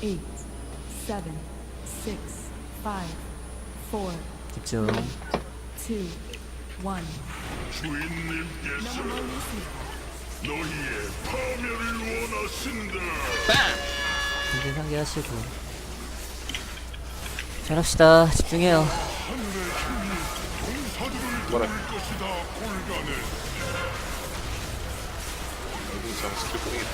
8, 7, 6, 5, 4, 집중. 2, 1. 주인님께서 너희의 파멸을 원하신다. 정신 상기하시고. 잘합시다. 집중해요. 뭐라 것이다 골간을. 여기 장 스킬 뿌리겠다.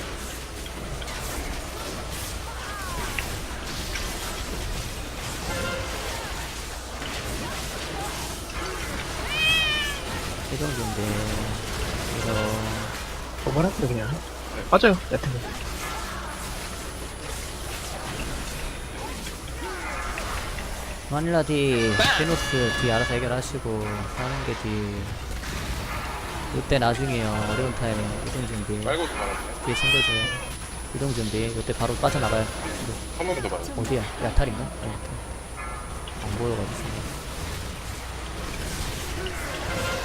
최종 준비. 이거. 도발할게요 그냥. 빠져요 얕은 거. 마닐라 D, 페노스 D 알아서 해결하시고, 사는 게 D. 이때 나중에요. 어려운 타임에 이동 준비. 빨고도 말았네. 뒤에 챙겨줘요. 이동 준비. 이때 바로 빠져나가요. 한 번만 더 말았네. 어디야? 야탈인가? 야탈. 안 보여가지고.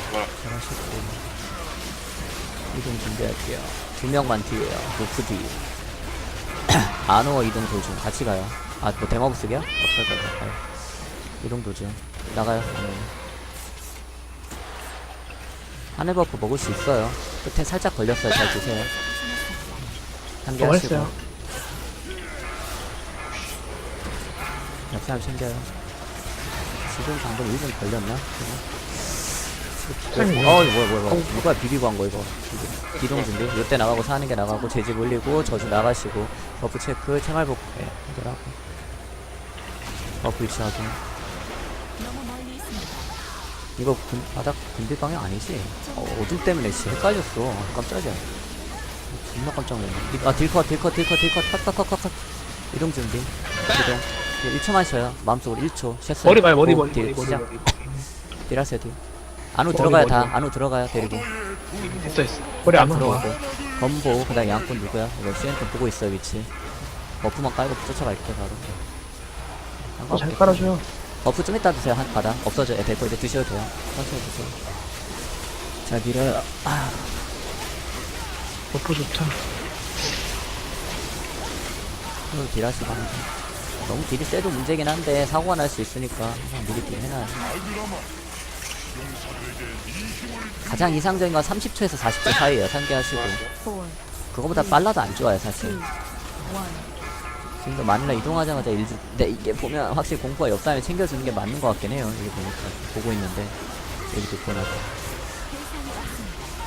뭐라. 잘하셨고. 이동 준비할게요. 2명만 뒤에요. 노프 뒤. 아노어 이동 도중. 같이 가요. 아, 뭐 데마부 쓰기야? 가요. 이동 도중. 나가요. 하늘 버프 먹을 수 있어요. 끝에 살짝 걸렸어요. 잘 드세요. 한개 하시고. 도발했어요. 옆 사람 챙겨요. 지금 방금 1분 걸렸나? 뭐야. 누가 비비고 한 거, 이거. 기동 준비. 요때 나가고 사는 게 나가고, 재집 올리고, 저주 나가시고, 버프 체크, 생활 버프, 해결하고. 버프 위치 확인. 이거 바닥 군대 방향 아니지? 어둠 때문에 씨 헷갈렸어. 깜짝이야. 존나 깜짝 놀랐네. 딜컷. 컷. 이동 준비. 이동. 1초만 쉬어요. 마음속으로 1초. 쉬었어요. 머리 봐요 머리 고, 머리 딜, 머리 시작. 머리. 딜하세요, 딜. 안으로 머리, 들어가요, 머리, 다. 머리. 안으로 들어가요, 데리고. 됐어. 머리 안 들어가. 들어오고. 건보, 그 다음에 양꾼 누구야? 이거 시엔트 보고 있어요, 위치. 버프만 깔고 쫓아갈게요, 바로. 잘 깔아줘요. 버프 좀 이따 드세요, 한 바닥. 없어져요, 됐고, 이제 드셔도 돼요. 천천히 드세요. 잘 밀어요. 버프 좋다. 오늘 딜하시고. 너무 딜이 세도 문제긴 한데, 사고가 날 수 있으니까, 항상 미리 딜 해놔요. 가장 이상적인 건 30초에서 40초 사이에요, 상기하시고. 4, 그거보다 빨라도 안 좋아요, 사실. 2, 1. 지금도 마닐라 이동하자마자 근데 이게 보면 확실히 공포가 옆사람이 챙겨주는 게 맞는 것 같긴 해요. 이게 보니까 보고 있는데 여기 듣고 나서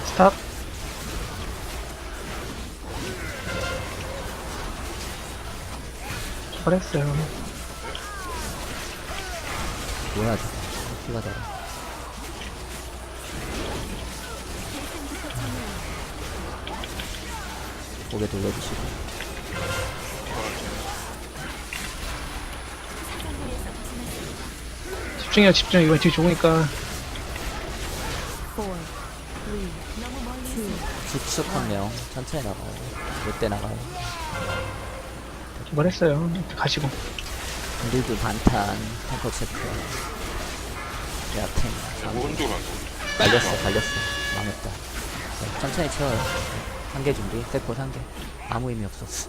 스탑. 도발했어요. 뭐야 저거 피가 달아. 고개 돌려주시고 집중해요 집중. 이번 뒤 좋으니까. 4, 3, 2, 축축 한 명 천천히 나가요. 이때 나가요. 도발했어요. 가시고. 리드 반탄 템포 체크 야탱 오른쪽으로 안 가. 갈렸어 망했다. 네, 천천히 채워요. 한 개 준비 세코 3개 아무 의미 없었어.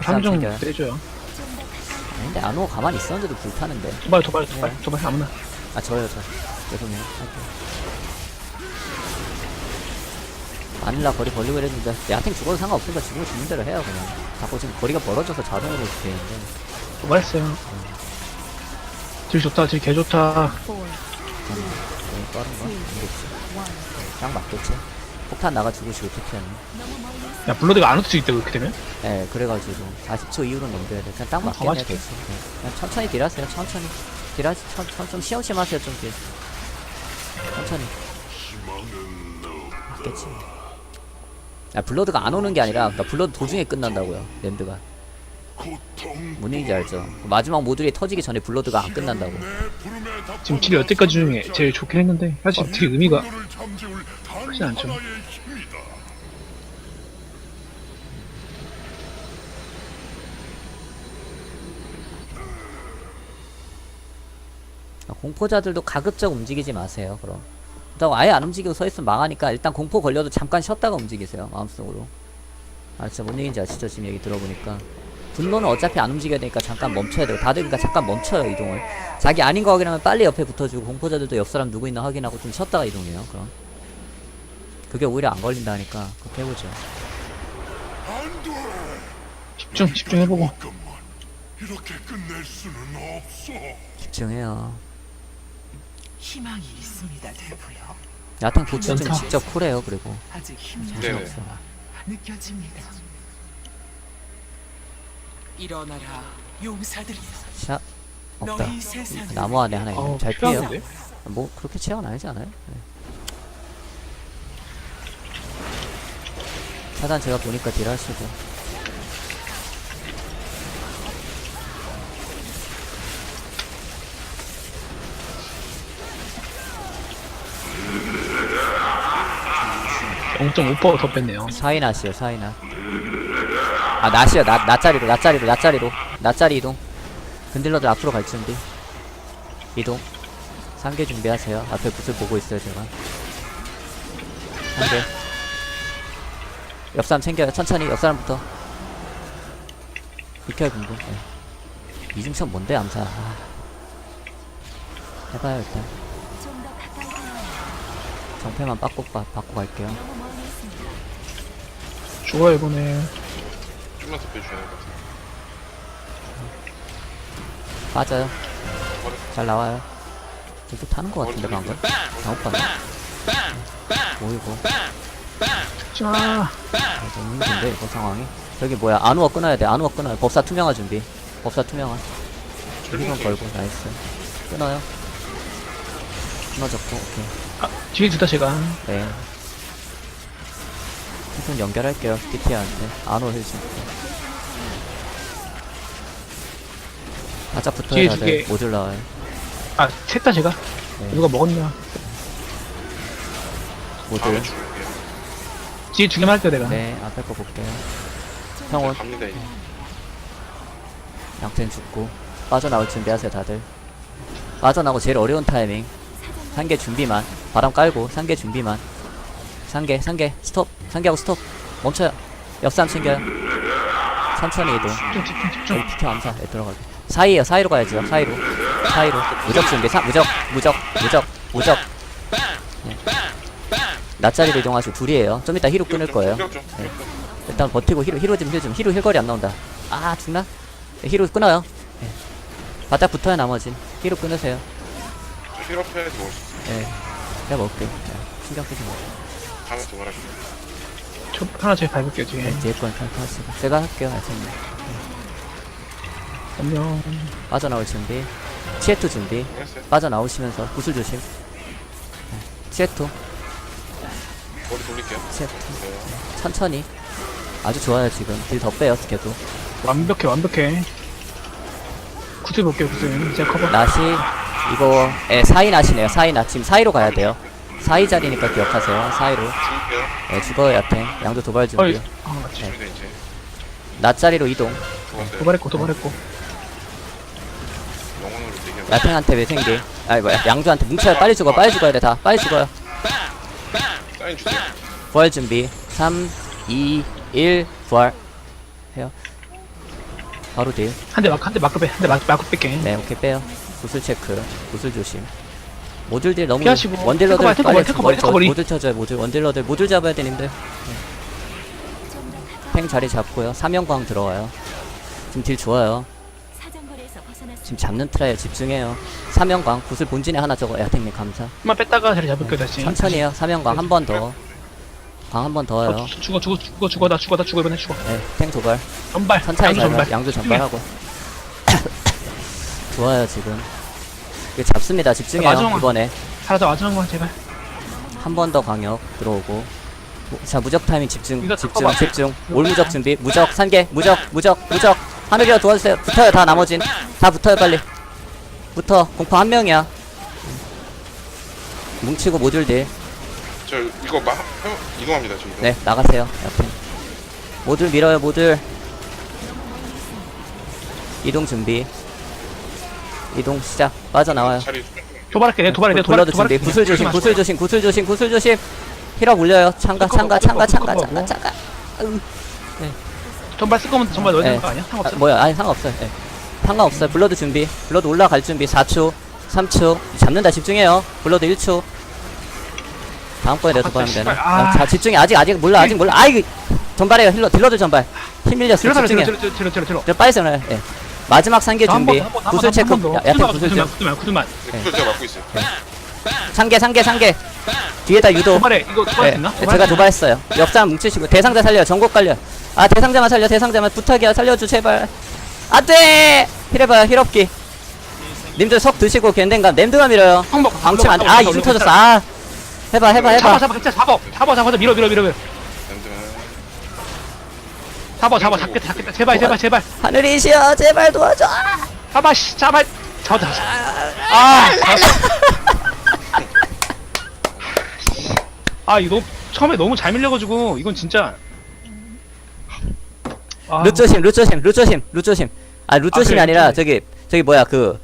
3종 챙겨요. 빼줘요. 근데 안오 가만히 있었는데도 불타는데. 도발 아무나. 아 저요 저 죄송해요. 마닐라 거리 벌리고 이랬는데 야탱 죽어도 상관없으니까 죽으면 죽는 대로 해요 그냥. 자꾸 지금 거리가 멀어져서 자동으로 이렇게 되는데. 도발했어요. 딜 좋다. 딜 개 좋다. 4, 3, 너무 빠른 거 아니겠지. 딱 맞겠지. 폭탄 나가 죽으시고 TP하는. 야 블러드가 안 붙을 수 있다 그렇게 되면? 네 그래가지고 40초 이후로 넘겨야 돼. 그냥 딱 맞겠네 가만히 대충. 네. 그냥 천천히 딜하세요. 천천히 딜하시 좀 시험시험 하세요 좀 딜. 천천히. 맞겠지. 야 블러드가 안 오는 게 아니라 그러니까 블러드 도중에 끝난다고요. 랜드가. 뭔 얘기인지 알죠? 마지막 모듈이 터지기 전에 블러드가 안 끝난다고. 지금 딜이 여태까지 중에 제일 좋긴 했는데 사실 딜 의미가 크진 않죠. 공포자들도 가급적 움직이지 마세요. 그럼 그렇다고 아예 안 움직이고 서있으면 망하니까 일단 공포 걸려도 잠깐 쉬었다가 움직이세요. 마음속으로. 아 진짜 뭔 얘기인지 아시죠? 지금 얘기 들어보니까 분노는 어차피 안 움직여야 되니까 잠깐 멈춰야 되고 다들 그러니까 잠깐 멈춰요 이동을. 자기 아닌 거 확인하면 빨리 옆에 붙어주고 공포자들도 옆 사람 누구 있나 확인하고 좀 쉬었다가 이동해요. 그럼 그게 오히려 안 걸린다니까 그렇게 해보죠. 집중해보고. 잠깐만. 이렇게 끝낼 수는 없어. 집중해요. 희망이 있습니다, 대부요. 야탕 고추 좀 연타. 직접 쿨해요. 그리고 아직 힘이 네네. 없어. 느껴집니다. 일어나라, 용사들이여. 샷 없다. 너희 세상을 나무 안에 하나 있네. 잘 피해요. 필요한데? 뭐 그렇게 취향은 아니지 않아요? 네. 차단 제가 보니까 딜하시고 네. 0.5% 더 뺐네요. 사이낫이요 사이낫. 아 낫이요 낫자리 이동. 근딜러들 앞으로 갈 준비. 이동. 3개 준비하세요. 앞에 붓을 보고 있어요 제가. 1개. 옆사람 챙겨요. 천천히 옆사람부터. 비켜요 분분. 네. 이중천 뭔데 암사. 아. 해봐요 일단. 좀 더 가까이 가요. 정패만 받고 갈게요. 너무 멀리 있습니다. 죽어요, 이번에. 좀만 더 빼주셔야 될 것 같아요. 빠져요. 잘 나와요. 좀 타는 것 같은데 방금. 잘못 봤네. 보이고. 자, 너무 힘든데 이거 상황이. 저기 뭐야 안우어 끊어야 돼. 안우어 끊어요. 법사 투명화 준비. 법사 투명화. 조리건 걸고 나이스. 끊어요. 끊어졌고 오케이. 뒤에 두다, 제가. 네. 우선 연결할게요. DT한테 안우어 힐 좀. 바짝 붙어야 뒤에 다들 두 개. 모듈 나와요. 아, 셋 다 제가. 네. 누가 먹었냐. 모듈. 다음에 죽을게요. 뒤에 두 개만 할게요, 내가. 네 앞에 거 볼게요. 형원 갑니다 이제. 양텐 죽고 빠져나올 준비하세요 다들. 빠져나고 제일 어려운 타이밍. 상계 준비만. 바람 깔고 상계 준비만. 상계 스톱. 상계하고 스톱. 멈춰요. 옆사람 챙겨요. 천천히 이동. 집중. 여기 피켜 암사. 네, 들어가게. 사이에요. 사이로 가야죠. 사이로. 무적 준비. 무적. 네. 낮자리로 이동하시고 둘이에요. 좀 이따 히로 끊을 거예요. 공격 좀. 네. 일단 버티고 히로 좀. 히로 힐거리 안 나온다. 아 죽나? 네, 히로 끊어요. 네. 바짝 붙어요 나머진. 히로 끊으세요. 힐업해야지 먹을 수 있어. 네. 제가 먹을게요. 네. 신경 쓰지 마. 다음에 또 말할게요. 저 하나 제가 밟을게요, 뒤에. 네, 뒤에 건 탈퇴하시고. 제가 할게요. 알겠습니다. 안녕. 빠져나올 준비. 치에투 준비. 했어요. 빠져나오시면서 구슬 조심. 네. 치에투. 머리 돌릴게요. 치에투. 네. 천천히. 아주 좋아요 지금. 딜 더 빼요 계속. 완벽해. 구슬 볼게요, 구슬. 제가 커버. 낫이 이거 사이 낫이네요. 사이 낫. 지금 사이로 가야 돼요. 사이 자리니까 기억하세요. 사이로. 죽을게요. 네, 죽어요 야탱. 양도 도발 준비. 어이, 아, 맞지. 죽습니다 이제. 낫 자리로 이동. 두 번째. 도발했고. 영혼으로 대기하고. 야탱한테 매생기. 아이 뭐야 양조한테 뭉쳐요. 빨리 죽어야 돼 다. 빨리 죽어요. 사인 주세요. 부활 준비. 3, 2, 1 부활. 해요. 바로 딜. 한 대 마크 빼. 한 대 마크 뺄게. 네 오케이 빼요. 구슬 체크. 구슬 조심. 모듈 너무 피하시고. 원딜러들 탱커버리. 모듈 쳐줘요. 원딜러들 모듈 잡아야 되는데. 탱 자리 잡고요. 사명광 들어와요. 지금 딜 좋아요. 사정거리에서 벗어났습니다. 지금 잡는 트라이에 집중해요. 사명광 구슬 본진에 하나 적어. 야탱님 감사. 한번 뺐다가 자리 잡을게요, 다시. 천천히 해요. 사명광 한 번 더. 광 한 번 더요. 죽어, 나 죽어, 이번에 죽어. 네, 탱 도발. 전발. 천천히 양조 잘 전발. 가. 양조 전발하고. 좋아요 지금. 이거 잡습니다. 집중해요 마지막만. 이번에. 하나 더 마지막만 제발. 한 번 더 광역 들어오고. 자 무적 타이밍 집중. 이거 잠깐만. 올 무적 준비. 무적 산개. 무적. 하늘이여 도와주세요. 붙어요 다 나머진. 다 붙어요 빨리. 붙어. 공포 한 명이야. 뭉치고 모듈 딜. 저 이거 이동합니다. 저 이동. 네 나가세요. 옆에. 모듈 밀어요 모듈. 이동 준비. 이동 시작. 빠져나와요. 자리 도발할게. 내 도발해. 불러도 준비. 구슬 조심. 힐업 올려요. 창가. 아유. 네. 전발 쓸 거면 전발 넣어야 되는 예. 거 아니야? 아, 상관없어. 뭐야 아니 상관없어요. 예. 상관없어요. 블러드 준비. 블러드 올라갈 준비. 4초 3초 잡는다. 집중해요. 블러드 1초. 다음번에 내가 도발하면 되나? 씨발. 아. 자 집중해. 아직 몰라. 아이고 전발해요. 딜러드 전발. 힘 밀렸어. 들어 집중해. 들어. 저 빨리 써놔요. 예. 마지막 상계 준비. 구슬 체크. 야태 구슬 좀. 구슬만. 구슬 제가 막고 있어요. 상계. 뒤에다 유도. 도발해. 이거 도발 예. 됐나? 제가 도발했어요. 역사 뭉치시고 대상자 살려. 전곡 깔려. 아 대상자만 살려. 대상자만 부탁이야. 살려줘 제발. 안돼. 힐해봐요. 힐업기. 님들 석 드시고 겐댕감. 냄드가 밀어요. 방침 안돼. 아 이중 터졌어. 아 해봐. 잡아 진짜 잡아 밀어. 랜드만. 잡아 잡겠다 제발 하늘이시여 제발 도와줘. 잡아 씨 잡아 아 이거 처음에 너무 잘 밀려가지고 이건 진짜 룻 조심. 아 룻 조심이 그래, 아니라 그래. 저기 뭐야 그